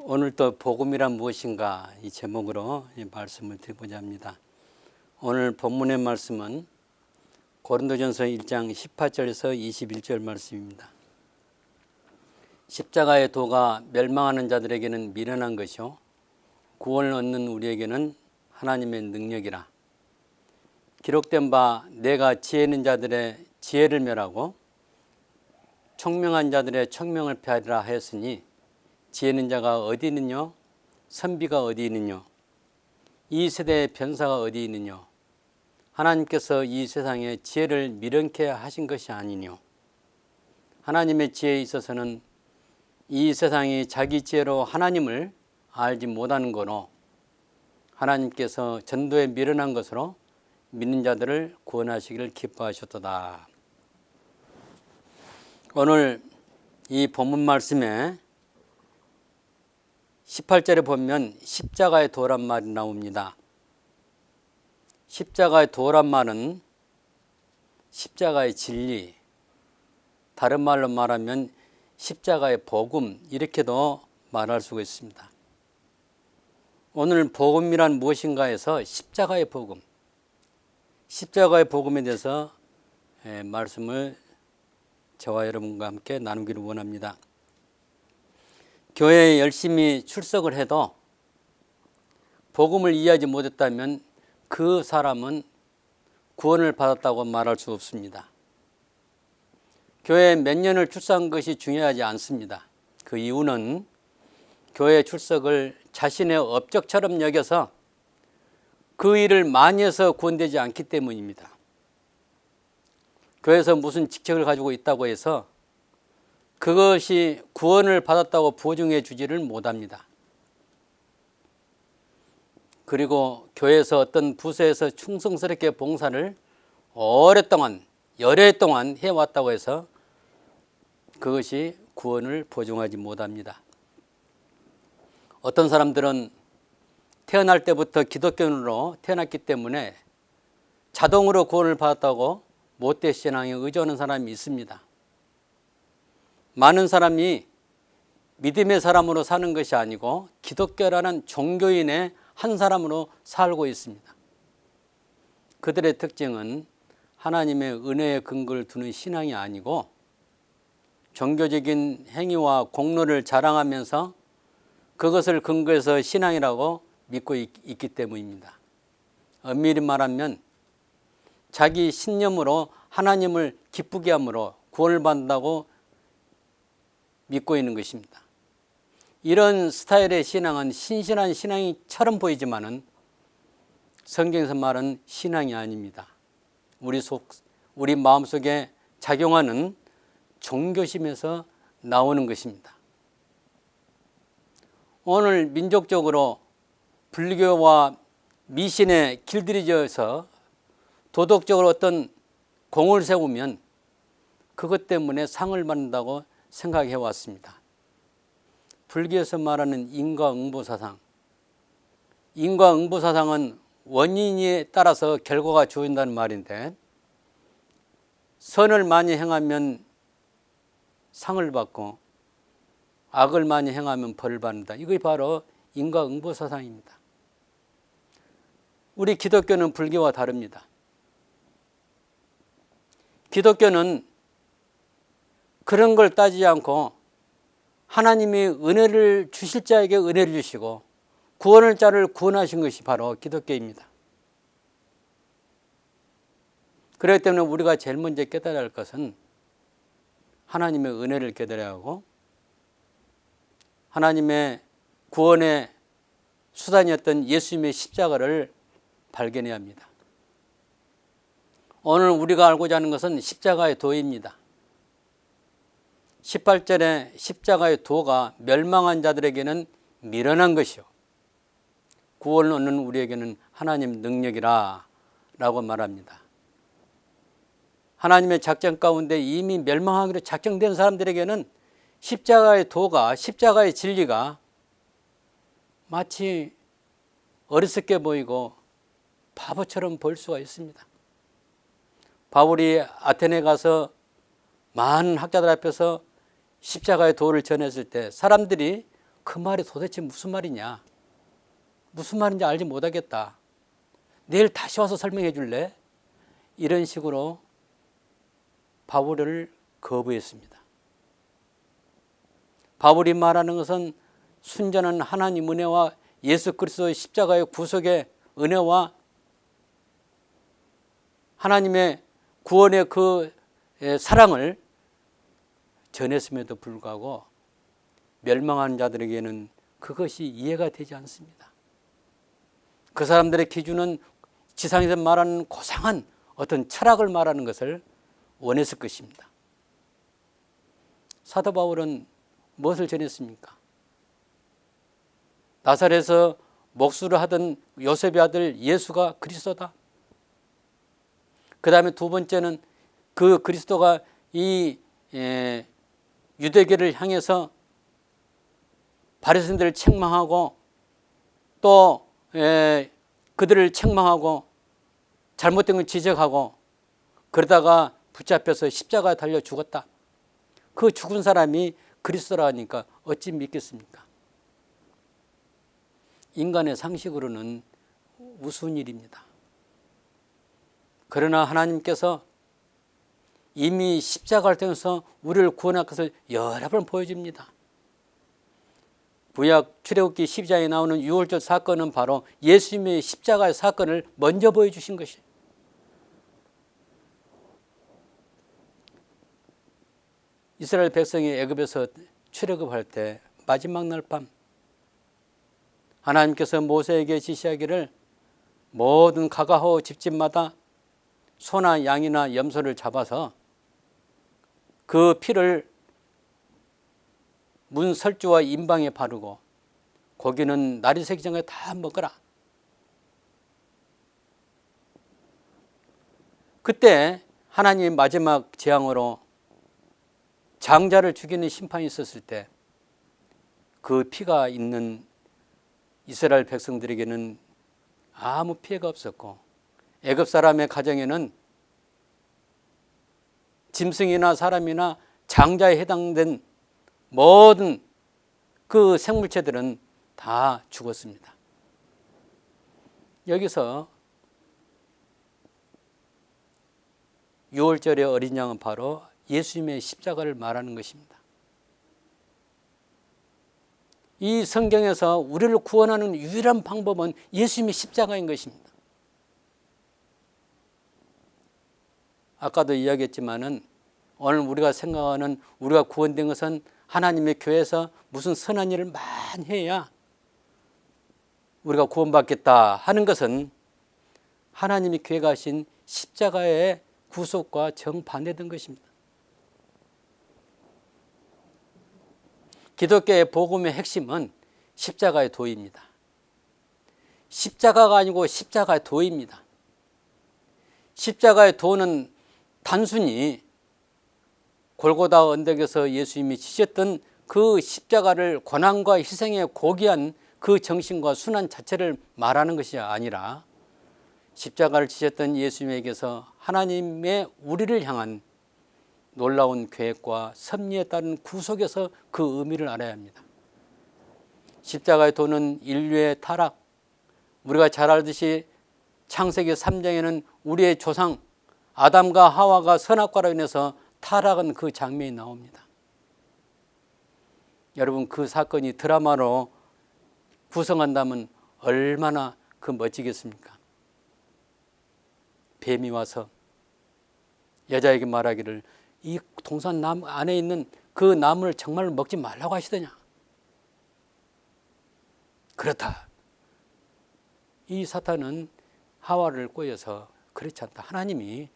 오늘 또 복음이란 무엇인가 이 제목으로 말씀을 드리고자 합니다. 오늘 본문의 말씀은 고린도전서 1장 18절에서 21절 말씀입니다. 십자가의 도가 멸망하는 자들에게는 미련한 것이요 구원을 얻는 우리에게는 하나님의 능력이라. 기록된 바 내가 지혜 있는 자들의 지혜를 멸하고 총명한 자들의 총명을 폐하리라 하였으니 지혜 있는 자가 어디 있느뇨? 선비가 어디 있느뇨? 이 세대의 변사가 어디 있느뇨? 하나님께서 이 세상에 지혜를 미련케 하신 것이 아니뇨? 하나님의 지혜에 있어서는 이 세상이 자기 지혜로 하나님을 알지 못하는 거로 하나님께서 전도에 미련한 것으로 믿는 자들을 구원하시기를 기뻐하셨도다. 오늘 이 본문 말씀에 18절에 보면 십자가의 도란 말이 나옵니다. 십자가의 도란 말은 십자가의 진리, 다른 말로 말하면 십자가의 복음, 이렇게도 말할 수가 있습니다. 오늘 복음이란 무엇인가 해서 십자가의 복음, 십자가의 복음에 대해서 말씀을 저와 여러분과 함께 나누기를 원합니다. 교회에 열심히 출석을 해도 복음을 이해하지 못했다면 그 사람은 구원을 받았다고 말할 수 없습니다. 교회에 몇 년을 출석한 것이 중요하지 않습니다. 그 이유는 교회 출석을 자신의 업적처럼 여겨서 그 일을 많이 해서 구원되지 않기 때문입니다. 교회에서 무슨 직책을 가지고 있다고 해서 그것이 구원을 받았다고 보증해 주지를 못합니다. 그리고 교회에서 어떤 부서에서 충성스럽게 봉사를 오랫동안 열애 동안 해왔다고 해서 그것이 구원을 보증하지 못합니다. 어떤 사람들은 태어날 때부터 기독교인으로 태어났기 때문에 자동으로 구원을 받았다고 못된 신앙에 의존하는 사람이 있습니다. 많은 사람이 믿음의 사람으로 사는 것이 아니고 기독교라는 종교인의 한 사람으로 살고 있습니다. 그들의 특징은 하나님의 은혜의 근거를 두는 신앙이 아니고 종교적인 행위와 공로를 자랑하면서 그것을 근거해서 신앙이라고 믿고 있기 때문입니다. 엄밀히 말하면 자기 신념으로 하나님을 기쁘게 함으로 구원을 받는다고 믿고 있는 것입니다. 이런 스타일의 신앙은 신실한 신앙처럼 보이지만은 성경에서 말하는 신앙이 아닙니다. 우리 마음속에 작용하는 종교심에서 나오는 것입니다. 오늘 민족적으로 불교와 미신에 길들여져서 도덕적으로 어떤 공을 세우면 그것 때문에 상을 받는다고 생각해 왔습니다. 불교에서 말하는 인과응보사상, 인과응보사상은 원인에 따라서 결과가 주어진다는 말인데 선을 많이 행하면 상을 받고 악을 많이 행하면 벌을 받는다. 이것이 바로 인과응보사상입니다. 우리 기독교는 불교와 다릅니다. 기독교는 그런 걸 따지지 않고 하나님이 은혜를 주실 자에게 은혜를 주시고 구원할 자를 구원하신 것이 바로 기독교입니다. 그렇기 때문에 우리가 제일 먼저 깨달아야 할 것은 하나님의 은혜를 깨달아야 하고 하나님의 구원의 수단이었던 예수님의 십자가를 발견해야 합니다. 오늘 우리가 알고자 하는 것은 십자가의 도입니다. 18절에 십자가의 도가 멸망한 자들에게는 미련한 것이요 구원을 얻는 우리에게는 하나님 능력이라 라고 말합니다. 하나님의 작전 가운데 이미 멸망하기로 작정된 사람들에게는 십자가의 도가, 십자가의 진리가 마치 어리석게 보이고 바보처럼 보일 수가 있습니다. 바울이 아테네 가서 많은 학자들 앞에서 십자가의 도를 전했을 때 사람들이 그 말이 도대체 무슨 말이냐? 무슨 말인지 알지 못하겠다. 내일 다시 와서 설명해 줄래? 이런 식으로 바울을 거부했습니다. 바울이 말하는 것은 순전한 하나님 은혜와 예수 그리스도의 십자가의 구속의 은혜와 하나님의 구원의 그 사랑을 전했음에도 불구하고 멸망하는 자들에게는 그것이 이해가 되지 않습니다. 그 사람들의 기준은 지상에서 말하는 고상한 어떤 철학을 말하는 것을 원했을 것입니다. 사도 바울은 무엇을 전했습니까? 나사렛에서 목수를 하던 요셉의 아들 예수가 그리스도다. 그 다음에 두 번째는 그 그리스도가 이 유대교를 향해서 바리새인들을 책망하고 또 그들을 책망하고 잘못된 걸 지적하고 그러다가 붙잡혀서 십자가에 달려 죽었다. 그 죽은 사람이 그리스도라 하니까 어찌 믿겠습니까? 인간의 상식으로는 우스운 일입니다. 그러나 하나님께서 이미 십자가를 통해서 우리를 구원할 것을 여러 번 보여줍니다. 구약 출애굽기 12장에 나오는 유월절 사건은 바로 예수님의 십자가의 사건을 먼저 보여주신 것이에요. 이스라엘 백성이 애굽에서 출애굽할 때 마지막 날 밤 하나님께서 모세에게 지시하기를 모든 가가호 집집마다 소나 양이나 염소를 잡아서 그 피를 문 설주와 임방에 바르고 고기는 날이 새기 전에 다 먹어라. 그때 하나님의 마지막 재앙으로 장자를 죽이는 심판이 있었을 때 그 피가 있는 이스라엘 백성들에게는 아무 피해가 없었고 애굽 사람의 가정에는 짐승이나 사람이나 장자에 해당된 모든 그 생물체들은 다 죽었습니다. 여기서 유월절의 어린 양은 바로 예수님의 십자가를 말하는 것입니다. 이 성경에서 우리를 구원하는 유일한 방법은 예수님의 십자가인 것입니다. 아까도 이야기했지만은 오늘 우리가 생각하는 우리가 구원된 것은 하나님의 교회에서 무슨 선한 일을 많이 해야 우리가 구원받겠다 하는 것은 하나님이 교회가 하신 십자가의 구속과 정반대된 것입니다. 기독교의 복음의 핵심은 십자가의 도입니다. 십자가가 아니고 십자가의 도입니다. 십자가의 도는 단순히 골고다 언덕에서 예수님이 지셨던 그 십자가를 고난과 희생에 고귀한 그 정신과 순환 자체를 말하는 것이 아니라 십자가를 지셨던 예수님에게서 하나님의 우리를 향한 놀라운 계획과 섭리에 따른 구속에서 그 의미를 알아야 합니다. 십자가의 도는 인류의 타락, 우리가 잘 알듯이 창세기 3장에는 우리의 조상 아담과 하와가 선악과로 인해서 타락한 그 장면이 나옵니다. 여러분 그 사건이 드라마로 구성한다면 얼마나 그 멋지겠습니까? 뱀이 와서 여자에게 말하기를 이 동산 나무 안에 있는 그 나무를 정말 먹지 말라고 하시더냐. 그렇다. 이 사탄은 하와를 꼬여서 그렇지 않다. 하나님이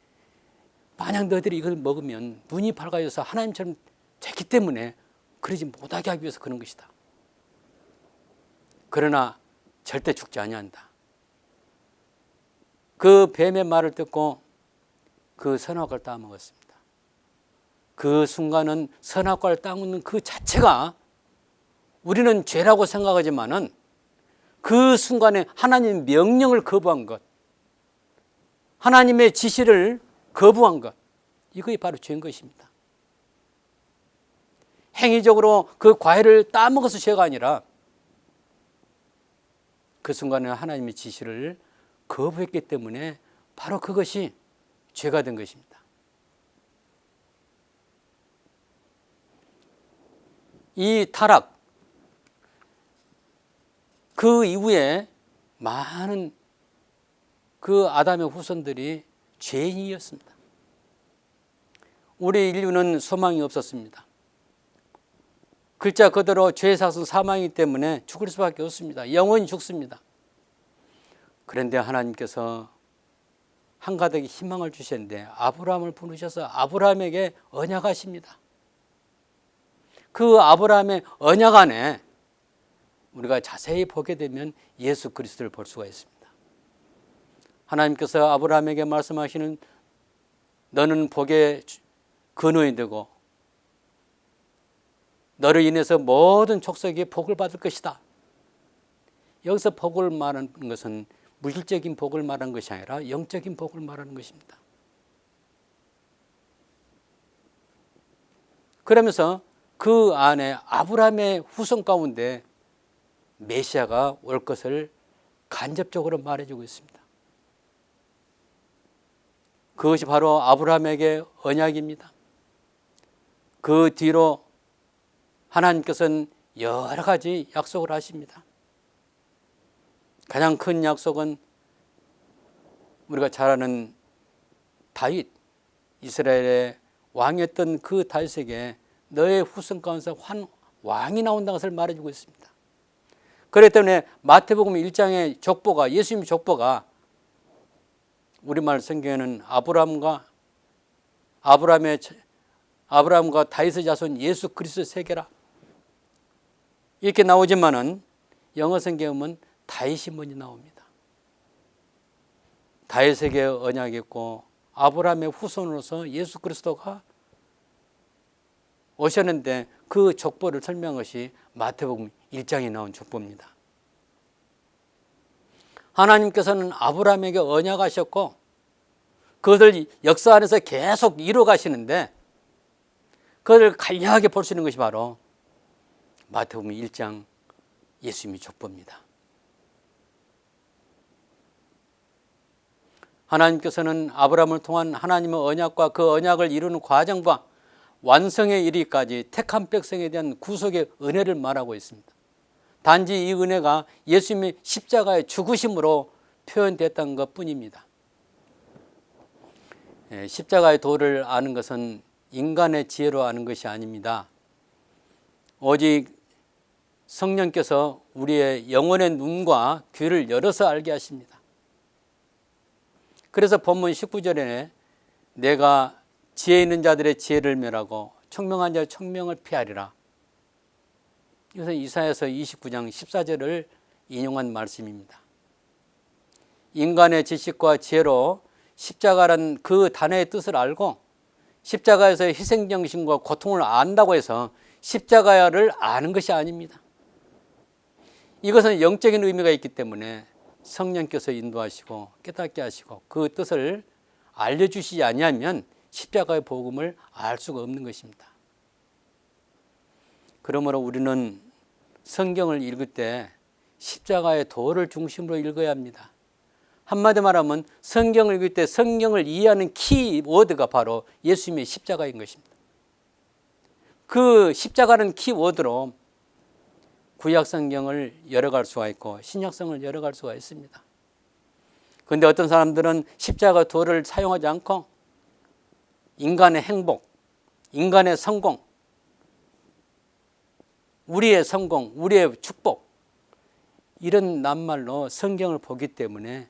만약 너희들이 이걸 먹으면 눈이 밝아져서 하나님처럼 됐기 때문에 그러지 못하게 하기 위해서 그런 것이다. 그러나 절대 죽지 아니한다. 그 뱀의 말을 듣고 그 선악과를 따먹었습니다. 그 순간은 선악과를 따먹는 그 자체가 우리는 죄라고 생각하지만은 그 순간에 하나님의 명령을 거부한 것, 하나님의 지시를 거부한 것, 이것이 바로 죄인 것입니다. 행위적으로 그 과일을 따먹어서 죄가 아니라 그 순간에 하나님의 지시를 거부했기 때문에 바로 그것이 죄가 된 것입니다. 이 타락, 그 이후에 많은 그 아담의 후손들이 죄인이었습니다. 우리 인류는 소망이 없었습니다. 글자 그대로 죄의 삭은 사망이기 때문에 죽을 수밖에 없습니다. 영원히 죽습니다. 그런데 하나님께서 한가득 희망을 주셨는데 아브라함을 부르셔서 아브라함에게 언약하십니다. 그 아브라함의 언약 안에 우리가 자세히 보게 되면 예수 그리스도를 볼 수가 있습니다. 하나님께서 아브라함에게 말씀하시는 너는 복의 근원이 되고 너를 인해서 모든 족속이 복을 받을 것이다. 여기서 복을 말하는 것은 물질적인 복을 말하는 것이 아니라 영적인 복을 말하는 것입니다. 그러면서 그 안에 아브라함의 후손 가운데 메시아가 올 것을 간접적으로 말해주고 있습니다. 그것이 바로 아브라함에게 언약입니다. 그 뒤로 하나님께서는 여러 가지 약속을 하십니다. 가장 큰 약속은 우리가 잘 아는 다윗, 이스라엘의 왕이었던 그 다윗에게 너의 후손 가운데서 왕이 나온다는 것을 말해주고 있습니다. 그렇기 때문에 마태복음 1장의 족보가, 예수님의 족보가 우리말 성경에는 아브라함과 다윗의 자손 예수 그리스도 세계라 이렇게 나오지만은 영어 성경은 다윗이 먼저 나옵니다. 다윗에게 언약했고 아브라함의 후손으로서 예수 그리스도가 오셨는데 그 족보를 설명한 것이 마태복음 1장에 나온 족보입니다. 하나님께서는 아브라함에게 언약하셨고 그것을 역사 안에서 계속 이루어가시는데 그것을 간략하게 볼 수 있는 것이 바로 마태복음 1장 예수님의 족보입니다. 하나님께서는 아브라함을 통한 하나님의 언약과 그 언약을 이루는 과정과 완성에 이르기까지 택한 백성에 대한 구속의 은혜를 말하고 있습니다. 단지 이 은혜가 예수님의 십자가의 죽으심으로 표현됐던 것뿐입니다. 십자가의 도를 아는 것은 인간의 지혜로 아는 것이 아닙니다. 오직 성령께서 우리의 영혼의 눈과 귀를 열어서 알게 하십니다. 그래서 본문 19절에 내가 지혜 있는 자들의 지혜를 멸하고 청명한 자의 청명을 피하리라. 이것은 이사야서 29장 14절을 인용한 말씀입니다. 인간의 지식과 지혜로 십자가라는 그 단어의 뜻을 알고 십자가에서의 희생정신과 고통을 안다고 해서 십자가를 아는 것이 아닙니다. 이것은 영적인 의미가 있기 때문에 성령께서 인도하시고 깨닫게 하시고 그 뜻을 알려주시지 아니하면 십자가의 복음을 알 수가 없는 것입니다. 그러므로 우리는 성경을 읽을 때 십자가의 도를 중심으로 읽어야 합니다. 한마디 말하면 성경을 읽을 때 성경을 이해하는 키워드가 바로 예수님의 십자가인 것입니다. 그 십자가는 키워드로 구약 성경을 열어갈 수가 있고 신약 성경을 열어갈 수가 있습니다. 그런데 어떤 사람들은 십자가 도를 사용하지 않고 인간의 행복, 인간의 성공, 우리의 성공, 우리의 축복 이런 낱말로 성경을 보기 때문에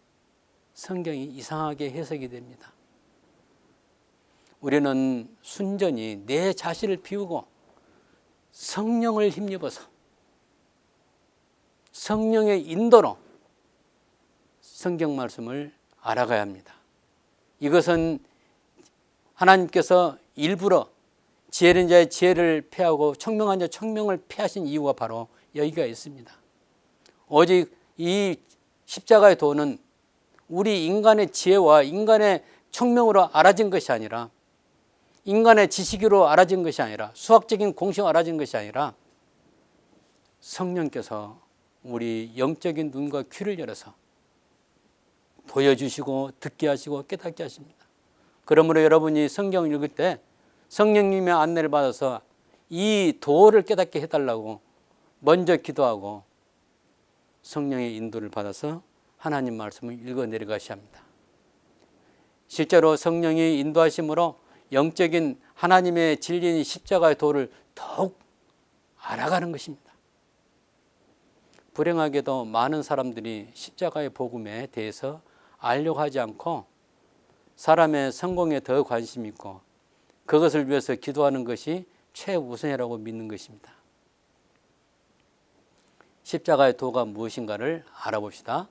성경이 이상하게 해석이 됩니다. 우리는 순전히 내 자신을 비우고 성령을 힘입어서 성령의 인도로 성경 말씀을 알아가야 합니다. 이것은 하나님께서 일부러 지혜는 자의 지혜를 폐하고 청명한 자의 청명을 폐하신 이유가 바로 여기가 있습니다. 오직 이 십자가의 도는 우리 인간의 지혜와 인간의 청명으로 알아진 것이 아니라 인간의 지식으로 알아진 것이 아니라, 수학적인 공식으로 알아진 것이 아니라 성령께서 우리 영적인 눈과 귀를 열어서 보여주시고 듣게 하시고 깨닫게 하십니다. 그러므로 여러분이 성경을 읽을 때 성령님의 안내를 받아서 이 도를 깨닫게 해달라고 먼저 기도하고 성령의 인도를 받아서 하나님 말씀을 읽어 내려가셔야 합니다. 실제로 성령의 인도하심으로 영적인 하나님의 진리인 십자가의 도를 더욱 알아가는 것입니다. 불행하게도 많은 사람들이 십자가의 복음에 대해서 알려고 하지 않고 사람의 성공에 더 관심이 있고 그것을 위해서 기도하는 것이 최우선이라고 믿는 것입니다. 십자가의 도가 무엇인가를 알아봅시다.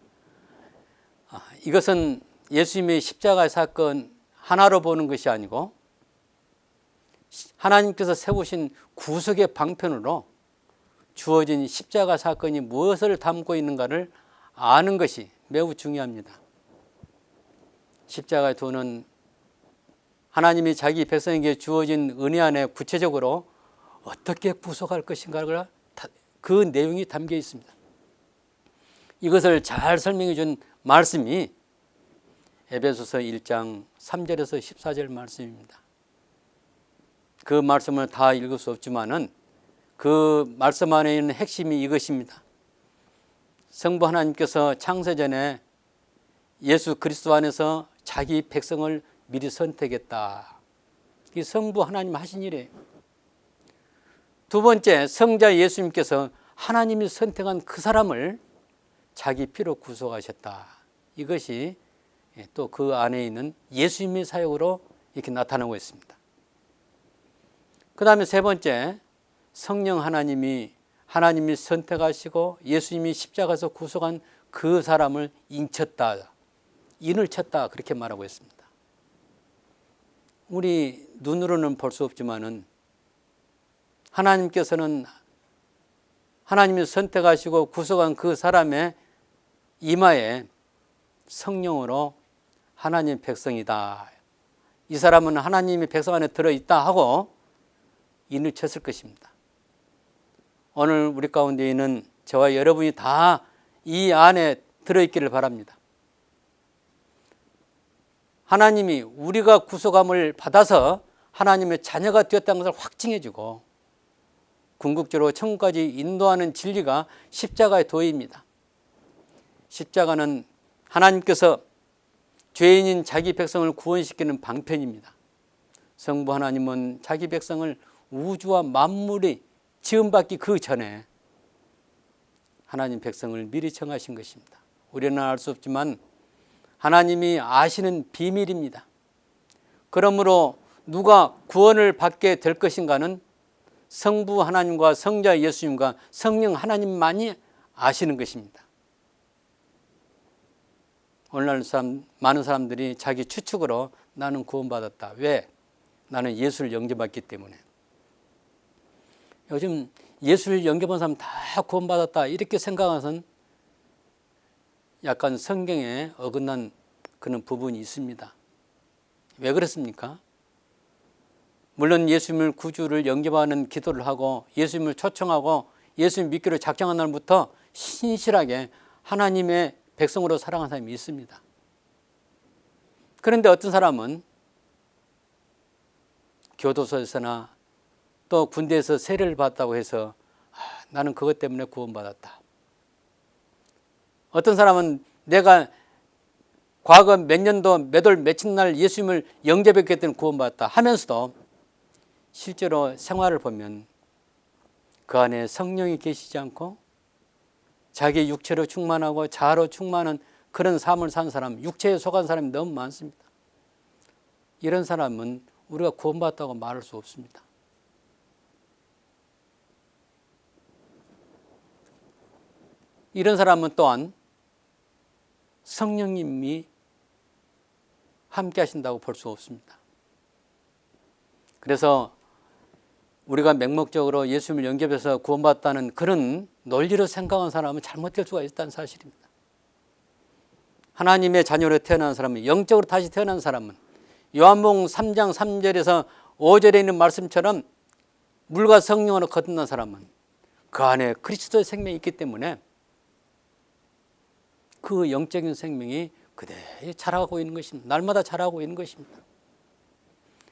이것은 예수님의 십자가의 사건 하나로 보는 것이 아니고 하나님께서 세우신 구속의 방편으로 주어진 십자가 사건이 무엇을 담고 있는가를 아는 것이 매우 중요합니다. 십자가의 도는 하나님이 자기 백성에게 주어진 은혜 안에 구체적으로 어떻게 구속할 것인가가 그 내용이 담겨 있습니다. 이것을 잘 설명해 준 말씀이 에베소서 1장 3절에서 14절 말씀입니다. 그 말씀을 다 읽을 수 없지만은 그 말씀 안에 있는 핵심이 이것입니다. 성부 하나님께서 창세전에 예수 그리스도 안에서 자기 백성을 미리 선택했다. 이 성부 하나님 하신 일이에요. 두 번째, 성자 예수님께서 하나님이 선택한 그 사람을 자기 피로 구속하셨다. 이것이 또 그 안에 있는 예수님의 사역으로 이렇게 나타나고 있습니다. 그 다음에 세 번째, 성령 하나님이 선택하시고 예수님이 십자가에서 구속한 그 사람을 인쳤다. 인을 쳤다. 그렇게 말하고 있습니다. 우리 눈으로는 볼 수 없지만은 하나님께서는 하나님이 선택하시고 구속한 그 사람의 이마에 성령으로 하나님의 백성이다. 이 사람은 하나님의 백성 안에 들어있다 하고 인을 쳤을 것입니다. 오늘 우리 가운데 있는 저와 여러분이 다 이 안에 들어있기를 바랍니다. 하나님이 우리가 구속함을 받아서 하나님의 자녀가 되었다는 것을 확증해주고 궁극적으로 천국까지 인도하는 진리가 십자가의 도입니다. 십자가는 하나님께서 죄인인 자기 백성을 구원시키는 방편입니다. 성부 하나님은 자기 백성을 우주와 만물이 지음받기 그 전에 하나님 백성을 미리 정하신 것입니다. 우리는 알 수 없지만 하나님이 아시는 비밀입니다. 그러므로 누가 구원을 받게 될 것인가는 성부 하나님과 성자 예수님과 성령 하나님만이 아시는 것입니다. 오늘날 많은 사람들이 자기 추측으로 나는 구원받았다. 왜? 나는 예수를 영접했기 때문에. 요즘 예수를 영접한 사람 다 구원받았다 이렇게 생각하는 약간 성경에 어긋난 그런 부분이 있습니다. 왜 그렇습니까? 물론 예수님을 구주를 영접하는 기도를 하고 예수님을 초청하고 예수님 믿기로 작정한 날부터 신실하게 하나님의 백성으로 살아가는 사람이 있습니다. 그런데 어떤 사람은 교도소에서나 또 군대에서 세례를 받았다고 해서 나는 그것 때문에 구원받았다. 어떤 사람은 내가 과거 몇 년도 몇 월 며칠 날 예수님을 영접했기 때문에 구원받았다 하면서도 실제로 생활을 보면 그 안에 성령이 계시지 않고 자기 육체로 충만하고 자아로 충만한 그런 삶을 산 사람, 육체에 속한 사람이 너무 많습니다. 이런 사람은 우리가 구원받았다고 말할 수 없습니다. 이런 사람은 또한 성령님이 함께 하신다고 볼 수 없습니다. 그래서 우리가 맹목적으로 예수님을 영접해서 구원받았다는 그런 논리로 생각하는 사람은 잘못될 수가 있다는 사실입니다. 하나님의 자녀로 태어난 사람은, 영적으로 다시 태어난 사람은 요한복음 3장 3절에서 5절에 있는 말씀처럼 물과 성령으로 거듭난 사람은 그 안에 그리스도의 생명이 있기 때문에 그 영적인 생명이 그대로 자라고 있는 것입니다. 날마다 자라고 있는 것입니다.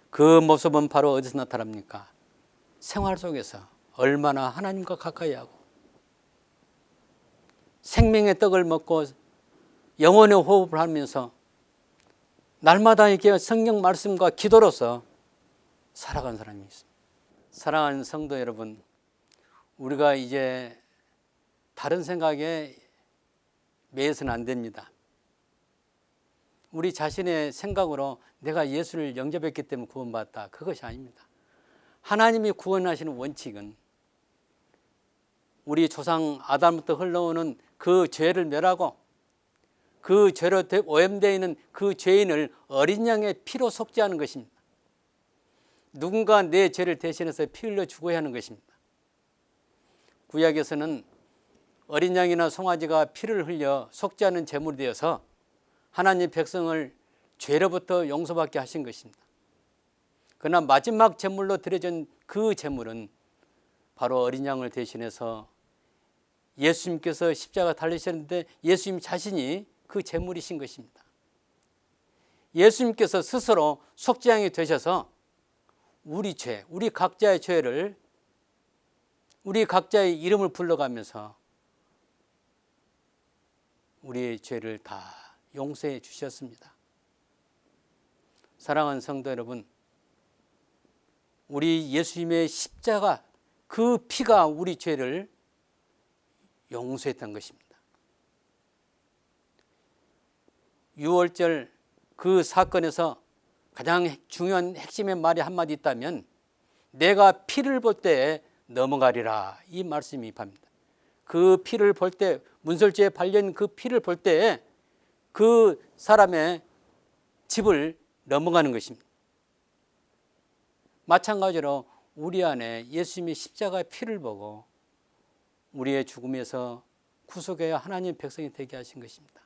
그 모습은 바로 어디서 나타납니까? 생활 속에서 얼마나 하나님과 가까이 하고 생명의 떡을 먹고 영혼의 호흡을 하면서 날마다 이렇게 성경 말씀과 기도로서 살아간 사람이 있습니다. 사랑하는 성도 여러분, 우리가 이제 다른 생각에 매여서는 안 됩니다. 우리 자신의 생각으로 내가 예수를 영접했기 때문에 구원받았다, 그것이 아닙니다. 하나님이 구원하시는 원칙은 우리 조상 아담부터 흘러오는 그 죄를 멸하고 그 죄로 오염되어 있는 그 죄인을 어린 양의 피로 속죄하는 것입니다. 누군가 내 죄를 대신해서 피 흘려 죽어야 하는 것입니다. 구약에서는 어린 양이나 송아지가 피를 흘려 속죄하는 제물이 되어서 하나님 백성을 죄로부터 용서받게 하신 것입니다. 그러나 마지막 제물로 드려진 그 제물은 바로 어린 양을 대신해서 예수님께서 십자가 달리셨는데 예수님 자신이 그 제물이신 것입니다. 예수님께서 스스로 속죄양이 되셔서 우리 죄, 우리 각자의 죄를, 우리 각자의 이름을 불러가면서 우리의 죄를 다 용서해 주셨습니다. 사랑하는 성도 여러분, 우리 예수님의 십자가, 그 피가 우리 죄를 용서했던 것입니다. 유월절 그 사건에서 가장 중요한 핵심의 말이 한마디 있다면 내가 피를 볼 때 넘어가리라, 이 말씀이 입합니다. 그 피를 볼 때, 문설주에 발린 그 피를 볼 때 그 사람의 집을 넘어가는 것입니다. 마찬가지로 우리 안에 예수님의 십자가의 피를 보고 우리의 죽음에서 구속해야 하나님의 백성이 되게 하신 것입니다.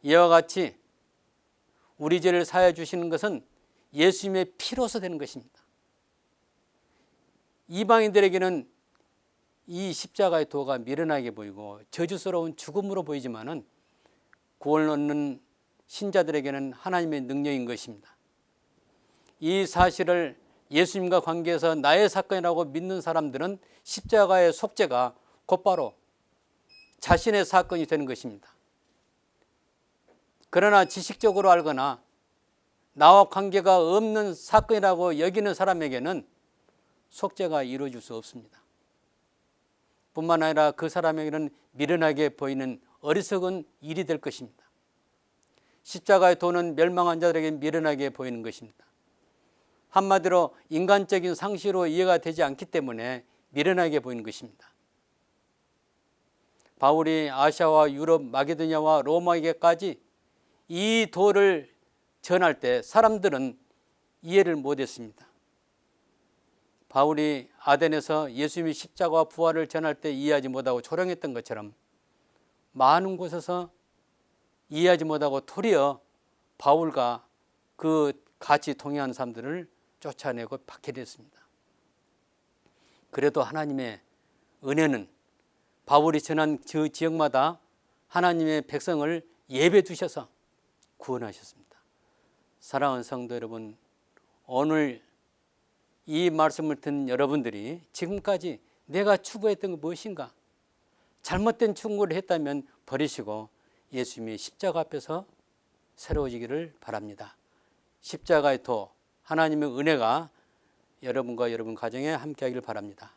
이와 같이 우리 죄를 사하여 주시는 것은 예수님의 피로서 되는 것입니다. 이방인들에게는 이 십자가의 도가 미련하게 보이고 저주스러운 죽음으로 보이지만은 구원을 얻는 신자들에게는 하나님의 능력인 것입니다. 이 사실을 예수님과 관계해서 나의 사건이라고 믿는 사람들은 십자가의 속죄가 곧바로 자신의 사건이 되는 것입니다. 그러나 지식적으로 알거나 나와 관계가 없는 사건이라고 여기는 사람에게는 속죄가 이루어질 수 없습니다. 뿐만 아니라 그 사람에게는 미련하게 보이는 어리석은 일이 될 것입니다. 십자가의 도는 멸망한 자들에게 미련하게 보이는 것입니다. 한마디로 인간적인 상식으로 이해가 되지 않기 때문에 미련하게 보이는 것입니다. 바울이 아시아와 유럽, 마게도냐와 로마에게까지 이 도를 전할 때 사람들은 이해를 못했습니다. 바울이 아덴에서 예수님의 십자가와 부활을 전할 때 이해하지 못하고 조롱했던 것처럼 많은 곳에서 이해하지 못하고 도리어 바울과 그 같이 동행한 사람들을 쫓아내고 박해됐습니다. 그래도 하나님의 은혜는 바울이 전한 그 지역마다 하나님의 백성을 예배 두셔서 구원하셨습니다. 사랑하는 성도 여러분, 오늘 이 말씀을 듣는 여러분들이 지금까지 내가 추구했던 것 무엇인가? 잘못된 추구를 했다면 버리시고 예수님의 십자가 앞에서 새로워지기를 바랍니다. 십자가의 도, 하나님의 은혜가 여러분과 여러분 가정에 함께하기를 바랍니다.